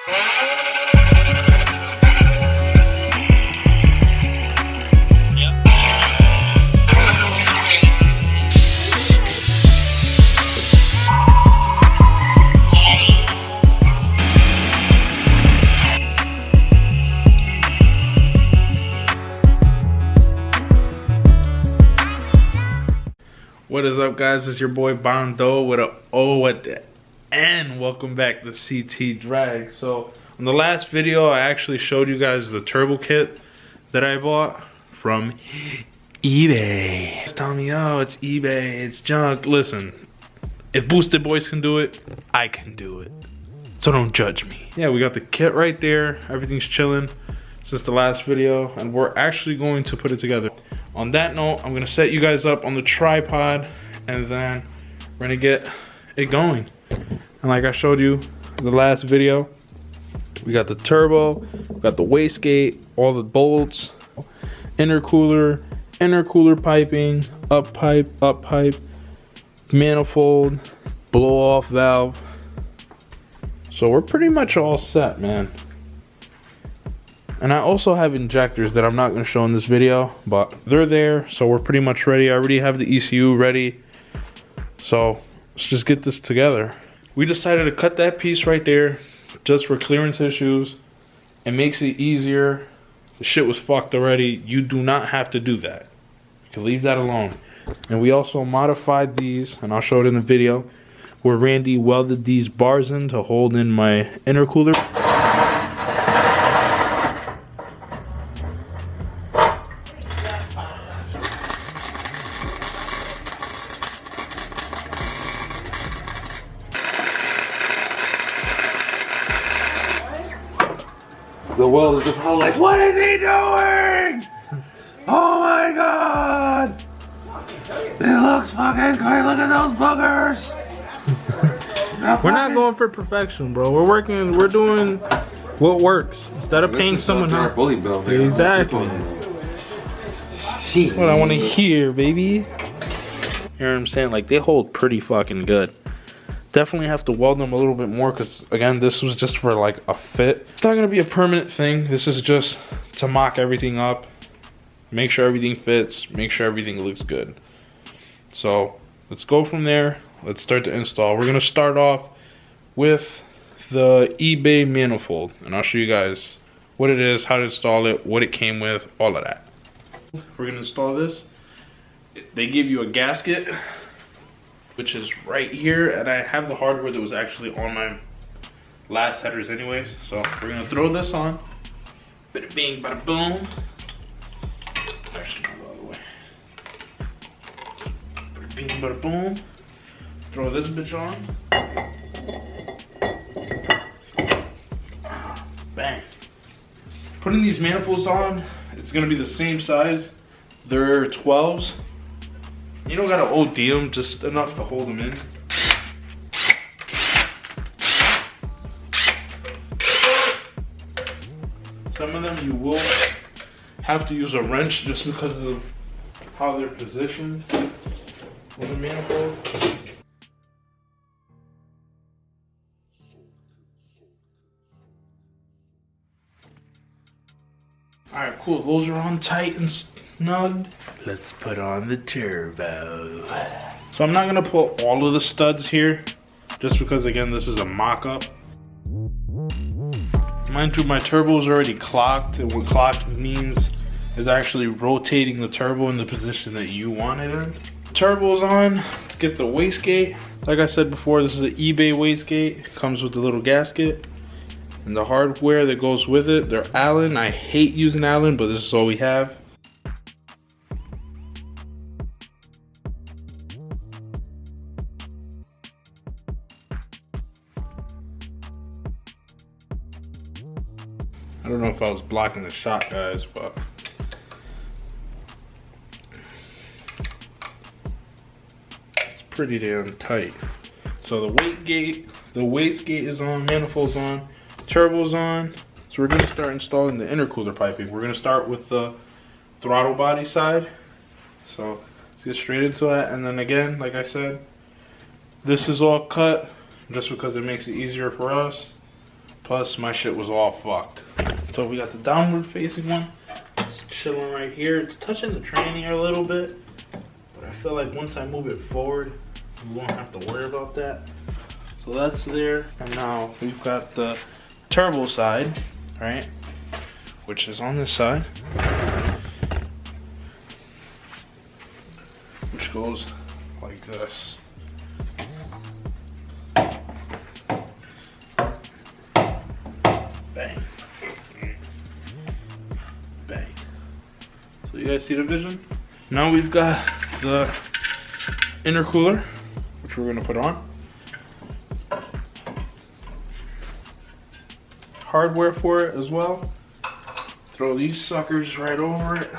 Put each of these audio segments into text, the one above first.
What is up, guys? It's your boy Bondo with a O at the end. Welcome back to CT Drag. So in the last video I actually showed you guys the turbo kit that I bought from eBay. Just tell me, oh, it's eBay, it's junk. Listen, if Boosted Boys can do it, I can do it. So don't judge me. Yeah, we got the kit right there. Everything's chilling since the last video, and we're actually going to put it together. On that note, I'm gonna set you guys up on the tripod, and then we're gonna get it going. And like I showed you in the last video, we got the turbo, we got the wastegate, all the bolts, intercooler piping, up pipe, manifold, blow off valve. So we're pretty much all set, man. And I also have injectors that I'm not going to show in this video, but they're there, so we're pretty much ready. I already have the ECU ready, so let's just get this together. We decided to cut that piece right there just for clearance issues. It makes it easier. The shit was fucked already. You do not have to do that. You can leave that alone. And we also modified these, and I'll show it in the video, where Randy welded these bars in to hold in my intercooler. The welders are probably like, what is he doing? Oh my god! It looks fucking great. Look at those boogers. We're not going for perfection, bro. We're doing what works instead of paying someone else. Exactly. That's what I want to hear, baby. You know what I'm saying? Like, they hold pretty fucking good. Definitely have to weld them a little bit more because, again, this was just for like a fit. It's not going to be a permanent thing. This is just to mock everything up, make sure everything fits, make sure everything looks good. So let's go from there. Let's start the install. We're going to start off with the eBay manifold, and I'll show you guys what it is, how to install it, what it came with, all of that. We're going to install this. They give you a gasket, which is right here, and I have the hardware that was actually on my last headers anyways. So we're gonna throw this on. Bada bing, bada boom. Actually, not the other way. Bada bing, bada boom. Throw this bitch on. Bang. Putting these manifolds on, it's gonna be the same size. They're 12s. You don't gotta OD them, just enough to hold them in. Some of them you will have to use a wrench just because of how they're positioned with the manifold. Alright, cool. Those are on tight and snug. Let's put on the turbo. So I'm not gonna put all of the studs here, just because, again, this is a mock-up. Mind you, my turbo is already clocked, and what clocked means is actually rotating the turbo in the position that you want it in. Turbo's on. Let's get the wastegate. Like I said before, this is an eBay wastegate. Comes with the little gasket and the hardware that goes with it. They're Allen. I hate using Allen, but this is all we have. I don't know if I was blocking the shot, guys, but it's pretty damn tight. So the wastegate is on, manifold's on, turbo's on. So we're gonna start installing the intercooler piping. We're gonna start with the throttle body side. So let's get straight into that. And then again, like I said, this is all cut just because it makes it easier for us. Plus, my shit was all fucked. So we got the downward facing one. It's chilling right here. It's touching the tranny a little bit. But I feel like once I move it forward, we won't have to worry about that. So that's there. And now we've got the turbo side, right? Which is on this side. Which goes like this. Bang. Bang. So you guys see the vision? Now we've got the intercooler, which we're gonna put on. Hardware for it as well. Throw these suckers right over it.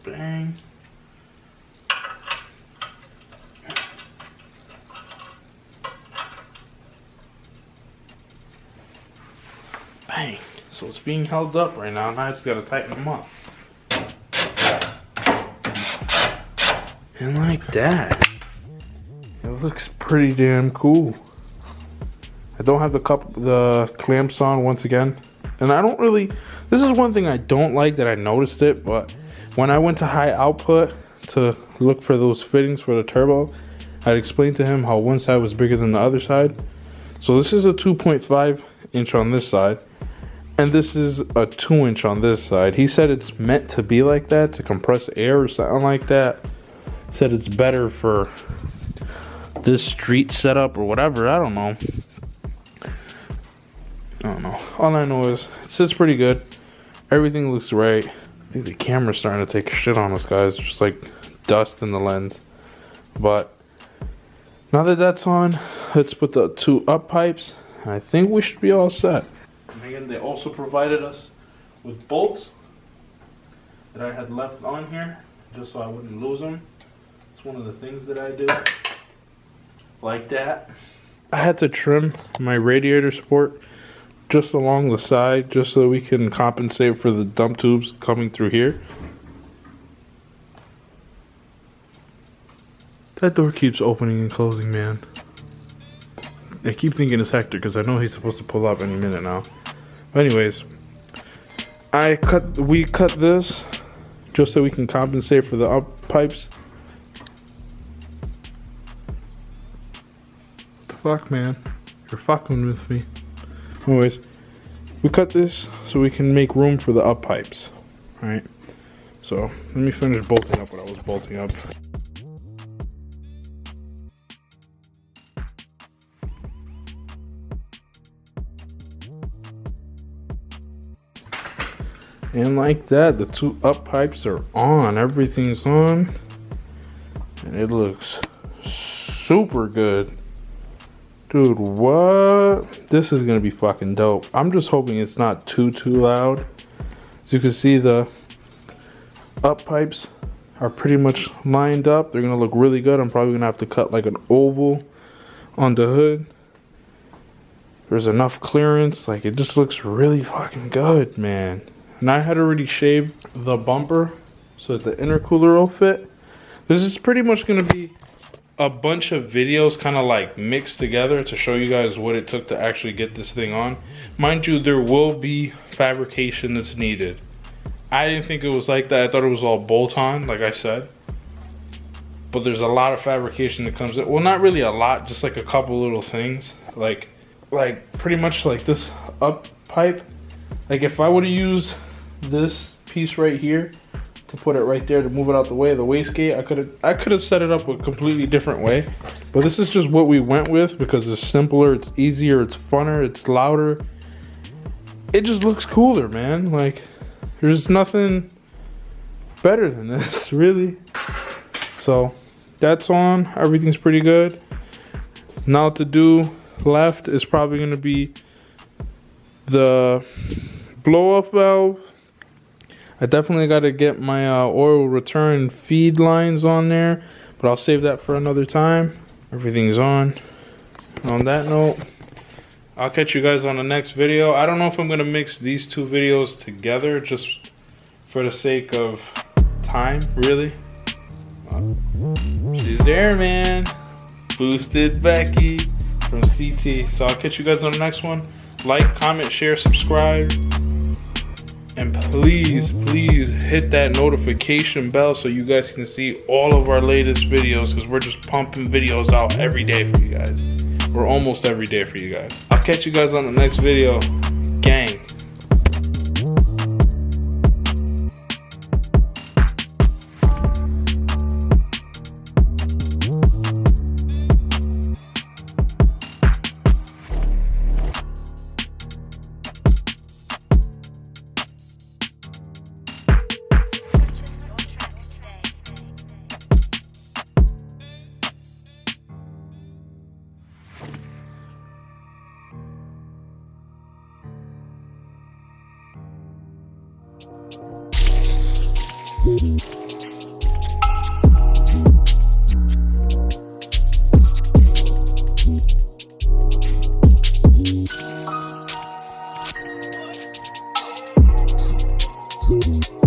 Bang. Bang. So it's being held up right now. Now I just gotta tighten them up. And like that. It looks pretty damn cool. I don't have the clamps on once again. And I don't really, this is one thing I don't like that I noticed it, but when I went to high output to look for those fittings for the turbo, I'd explained to him how one side was bigger than the other side. So this is a 2.5 inch on this side, and this is a 2 inch on this side. He said it's meant to be like that, to compress air or something like that. Said it's better for this street setup or whatever. I don't know. All I know is it sits pretty good. Everything looks right. I think the camera's starting to take a shit on us, guys. Just like dust in the lens. But now that that's on, let's put the two up pipes. And I think we should be all set. And again, they also provided us with bolts that I had left on here just so I wouldn't lose them. It's one of the things that I do. Like that. I had to trim my radiator support just along the side just so we can compensate for the dump tubes coming through here. That door keeps opening and closing, man. I keep thinking it's Hector because I know he's supposed to pull up any minute now. But anyways, we cut this just so we can compensate for the up pipes. What the fuck, man? You're fucking with me. Anyways, we cut this so we can make room for the up pipes. Alright, so let me finish bolting up what I was bolting up. And like that, the two up pipes are on. Everything's on. And it looks super good. Dude, what? This is gonna be fucking dope. I'm just hoping it's not too loud. As you can see, the up pipes are pretty much lined up. They're gonna look really good. I'm probably gonna have to cut like an oval on the hood. There's enough clearance. Like, it just looks really fucking good, man. And I had already shaved the bumper so that the intercooler will fit. This is pretty much gonna be a bunch of videos kind of like mixed together to show you guys what it took to actually get this thing on. Mind you, there will be fabrication that's needed. I didn't think it was like that. I thought it was all bolt on, like I said. But there's a lot of fabrication that comes in. Well, not really a lot, just like a couple little things. Like pretty much like this up pipe. Like if I would have used this piece right here to put it right there to move it out the way of the wastegate, I could have set it up a completely different way. But this is just what we went with because it's simpler, it's easier, it's funner, it's louder. It just looks cooler, man. Like, there's nothing better than this, really. So that's on. Everything's pretty good. Now to do left is probably going to be the blow-off valve. I definitely got to get my oil return feed lines on there, but I'll save that for another time. Everything's on. On that note, I'll catch you guys on the next video. I don't know if I'm going to mix these two videos together just for the sake of time, really. She's there, man. Boosted Becky from CT. So I'll catch you guys on the next one. Like, comment, share, subscribe. And please, please hit that notification bell so you guys can see all of our latest videos, because we're just pumping videos out every day for you guys. Or almost every day for you guys. I'll catch you guys on the next video. Gang. Thank you.